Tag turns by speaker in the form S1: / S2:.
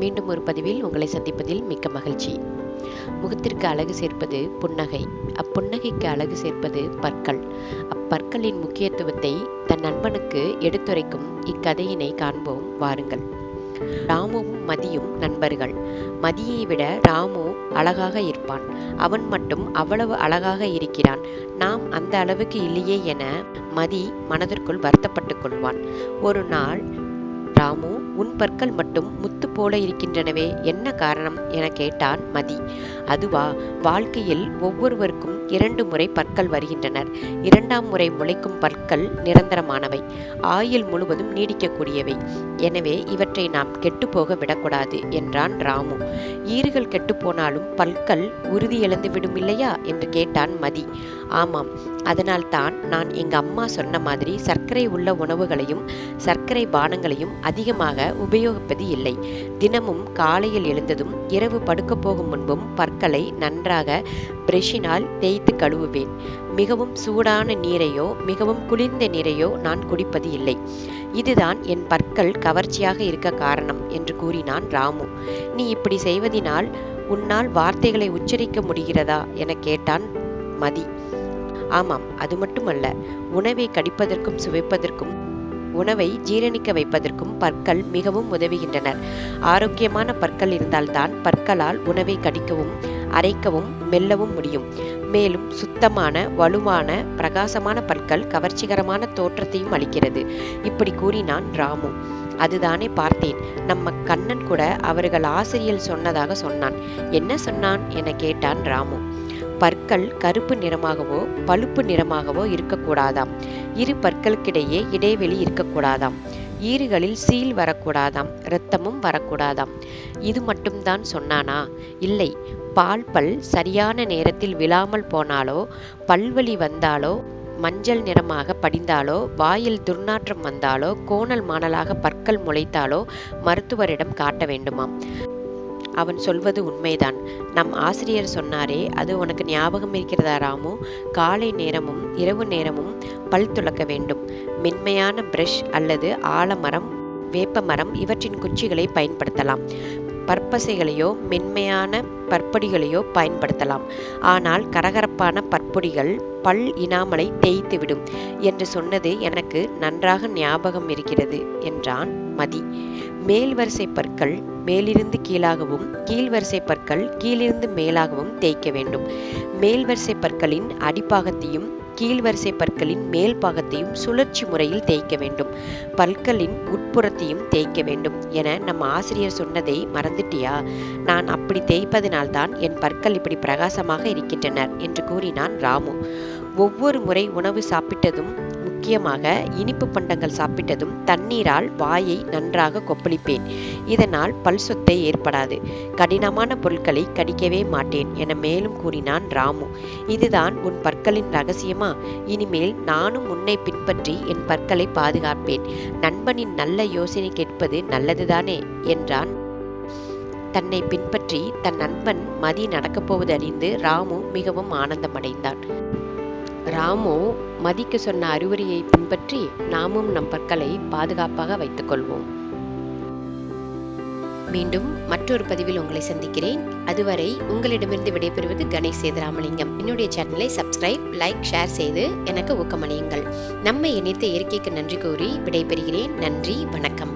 S1: மீண்டும் ஒரு பதிவில் உங்களை சந்திப்பதில் மிக்க மகிழ்ச்சி. முகத்திற்கு அழகு சேர்ப்பது புன்னகை, அப்புன்னகைக்கு அழகு சேர்ப்பது பற்கள். அப்பற்களின் முக்கியத்துவத்தை தன் நண்பனுக்கு எடுத்துரைக்கும் இக்கதையினை காண்போம் வாருங்கள். ராமுவும் மதியும் நண்பர்கள். மதியை விட ராமு அழகாக இருப்பான். அவன் மட்டும் அவ்வளவு அழகாக இருக்கிறான், நாம் அந்த அளவுக்கு இல்லையே என மதி மனதிற்குள் வருத்தப்பட்டுக் கொள்வான். ஒரு நாள், ராமு, உன் பற்கள் மட்டும் முத்து போல இருக்கின்றனவே, என்ன காரணம் என கேட்டான் மதி. அதுவா, வாழ்க்கையில் ஒவ்வொருவருக்கும் 2 முறை பற்கள் வருகின்றனர். 2ஆம் முறை முளைக்கும் பற்கள் நிரந்தரமானவை, ஆயுள் முழுவதும் நீடிக்கக்கூடியவை. எனவே இவற்றை நாம் கெட்டுப்போக விடக்கூடாது என்றான் ராமு. ஈறுகள் கெட்டுப்போனாலும் பற்கள் உறுதி இழந்து விடும் இல்லையா என்று கேட்டான் மதி. ஆமாம், அதனால் தான் நான் எங்க அம்மா சொன்ன மாதிரி சர்க்கரை உள்ள உணவுகளையும் சர்க்கரை பானங்களையும் அதிகமாக உபயோகிப்பது இல்லை. தினமும் காலையில் எழுந்ததும் இரவு படுக்க போகும் முன்பும் பற்களை நன்றாக பிரஷினால் தேய்த்து கழுவுவேன். மிகவும் சூடான நீரையோ மிகவும் குளிர்ந்த நீரையோ நான் குடிப்பது இல்லை. இதுதான் என் பற்கள் கவர்ச்சியாக இருக்க காரணம் என்று கூறினான் ராமு. நீ இப்படி செய்வதினால் உன்னால் வார்த்தைகளை உச்சரிக்க முடிகிறதா என கேட்டான் மதி. ஆமாம், அது மட்டுமல்ல, உணவை கடிப்பதற்கும் சுவைப்பதற்கும் உணவை ஜீரணிக்க வைப்பதற்கும் பற்கள் மிகவும் உதவுகின்றனர். ஆரோக்கியமான பற்கள் இருந்தால்தான் பற்களால் உணவை கடிக்கவும் அரைக்கவும் மெல்லவும் முடியும். மேலும் சுத்தமான, வலுவான, பிரகாசமான பற்கள் கவர்ச்சிகரமான தோற்றத்தையும் அளிக்கிறது. இப்படி கூறினான் ராமு. அதுதானே பார்த்தேன், நம்ம கண்ணன் கூட அவர்கள் ஆசிரியர் சொன்னதாக சொன்னான். என்ன சொன்னான் என கேட்டான் ராமு. பற்கள் கருப்பு நிறமாகவோ பழுப்பு நிறமாகவோ இருக்கக்கூடாதாம். இரு பற்களுக்கிடையே இடைவெளி இருக்கக்கூடாதாம். ஈறுகளில் சீல் வரக்கூடாதாம். இரத்தமும் வரக்கூடாதாம். இது மட்டும்தான் சொன்னானா? இல்லை, பால் பல் சரியான நேரத்தில் விழாமல் போனாலோ, பல்வலி வந்தாலோ, மஞ்சள் நிறமாக படிந்தாலோ, வாயில் துர்நாற்றம் வந்தாலோ, கோணல் மாணலாக பற்கள் முளைத்தாலோ மருத்துவரிடம் காட்ட வேண்டுமாம். அவன் சொல்வது உண்மைதான். நம் ஆசிரியர் சொன்னாரே, அது உனக்கு ஞாபகம் இருக்கிறதா ராமு? காலை நேரமும் இரவு நேரமும் பல் துலக்க வேண்டும். மென்மையான பிரஷ் அல்லது ஆலமரம், வேப்பமரம் இவற்றின் குச்சிகளை பயன்படுத்தலாம். பற்பசைகளையோ மென்மையான பற்பொடிகளையோ பயன்படுத்தலாம். ஆனால் கரகரப்பான பற்பொடிகள் பல் இனாமலை தேய்த்துவிடும் என்று சொன்னது எனக்கு நன்றாக ஞாபகம் இருக்கிறது என்றான் மதி. மேல் வரிசை பற்கள் மேலிருந்து கீழாகவும், கீழ்வரிசை பற்கள் கீழிருந்து மேலாகவும் தேய்க்க வேண்டும். மேல் வரிசை பற்களின் அடிப்பாகத்தையும் கீழ்வரிசை பற்களின் மேல் பாகத்தையும் சுழற்சி முறையில் தேய்க்க வேண்டும். பற்களின் உட்புறத்தையும் தேய்க்க வேண்டும் என நம் ஆசிரியர் சொன்னதை மறந்துட்டியா? நான் அப்படி தேய்ப்பதனால்தான் என் பற்கள் இப்படி பிரகாசமாக இருக்கின்றனர் என்று கூறினான் ராமு. ஒவ்வொரு முறை உணவு சாப்பிட்டதும், முக்கியமாக இனிப்பு பண்டங்கள் சாப்பிட்டதும் தண்ணீரால் வாயை நன்றாக கொப்பளிப்பேன். இதனால் பல் சொத்தை ஏற்படாது. கடினமான பொருட்களை கடிக்கவே மாட்டேன் என மேலும் கூறினான் ராமு. இதுதான் உன் பற்களின் ரகசியமா? இனிமேல் நானும் உன்னை பின்பற்றி என் பற்களை பாதுகாப்பேன். நண்பனின் நல்ல யோசனை கேட்பது நல்லதுதானே என்றான். தன்னை பின்பற்றி தன் நண்பன் மதி நடக்கப் போவது அறிந்து ராமு மிகவும் ஆனந்தமடைந்தான். ராமு மதிக்கு சொன்ன அறிவுரையை பின்பற்றி நாமும் நம் பற்களை பாதுகாப்பாக வைத்துக் கொள்வோம். மீண்டும் மற்றொரு பதிவில் உங்களை சந்திக்கிறேன். அதுவரை உங்களிடமிருந்து விடைபெறுவது கணேஷ் சேதுராமலிங்கம். என்னுடைய சேனலை சப்ஸ்கிரைப், லைக், ஷேர் செய்து எனக்கு ஊக்கமளியுங்கள். நம்மை இணைத்த இயற்கைக்கு நன்றி கூறி விடைபெறுகிறேன். நன்றி, வணக்கம்.